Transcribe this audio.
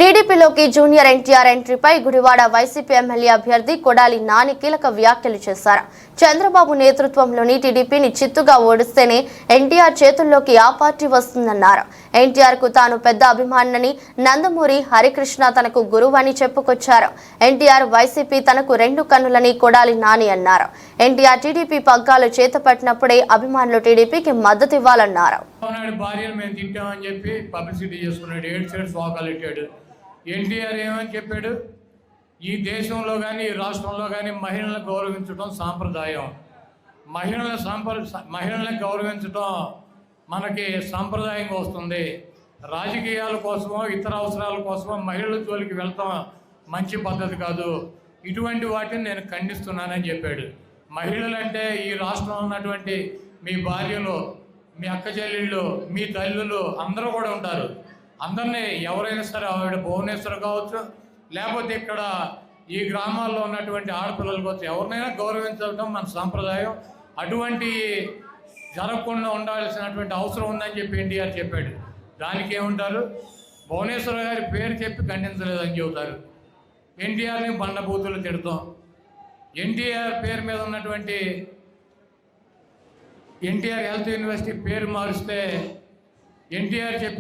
టీడీపీలోకి జూనియర్ ఎన్టీఆర్ ఎంట్రీపై గుడివాడ వైసీపీ ఎమ్మెల్యే అభ్యర్థి కొడాలి నాని కీలక వ్యాఖ్యలు చేశారు. చంద్రబాబు నేతృత్వంలోని టీడీపీని చిత్తుగా ఓడిస్తేనే ఎన్టీఆర్ చేతుల్లోకి ఆ పార్టీ వస్తుందన్నారు. ఎన్టీఆర్ కు తాను పెద్ద అభిమానిని, నందమూరి హరికృష్ణ తనకు గురువని చెప్పుకొచ్చారు. ఎన్టీఆర్ వైసీపీ తనకు రెండు కన్నులని కొడాలి నాని అన్నారు. ఎన్టీఆర్ టీడీపీ పగ్గాలు చేతపట్టినప్పుడే అభిమానులు టీడీపీకి మద్దతు ఇవ్వాలన్నారు. ఎన్టీఆర్ ఏమని చెప్పాడు? ఈ దేశంలో కానీ ఈ రాష్ట్రంలో కానీ మహిళలను గౌరవించడం సాంప్రదాయం. మహిళలను గౌరవించడం మనకి సాంప్రదాయంగా వస్తుంది. రాజకీయాల కోసమో ఇతర అవసరాల కోసమో మహిళల జోలికి వెళ్తాం మంచి పద్ధతి కాదు. ఇటువంటి వాటిని నేను ఖండిస్తున్నానని చెప్పాడు. మహిళలంటే ఈ రాష్ట్రంలో ఉన్నటువంటి మీ భార్యలు, మీ అక్క చెల్లెళ్ళు, మీ తల్లులు అందరూ కూడా ఉంటారు. అందరినీ ఎవరైనా సరే, ఆవిడ భువనేశ్వర్ కావచ్చు, లేకపోతే ఇక్కడ ఈ గ్రామాల్లో ఉన్నటువంటి ఆడపిల్లలు కావచ్చు, ఎవరినైనా గౌరవించడం మన సాంప్రదాయం. అటువంటి జరగకుండా ఉండాల్సినటువంటి అవసరం ఉందని చెప్పి ఎన్టీఆర్ చెప్పాడు. దానికి ఏముంటారు? భువనేశ్వర్ గారి పేరు చెప్పి ఖండించలేదని చెబుతారు. ఎన్టీఆర్ని బండబూతులు తిడతాం. ఎన్టీఆర్ పేరు మీద ఉన్నటువంటి ఎన్టీఆర్ హెల్త్ యూనివర్సిటీ పేరు మారిస్తే ఎన్టీఆర్ చెప్పి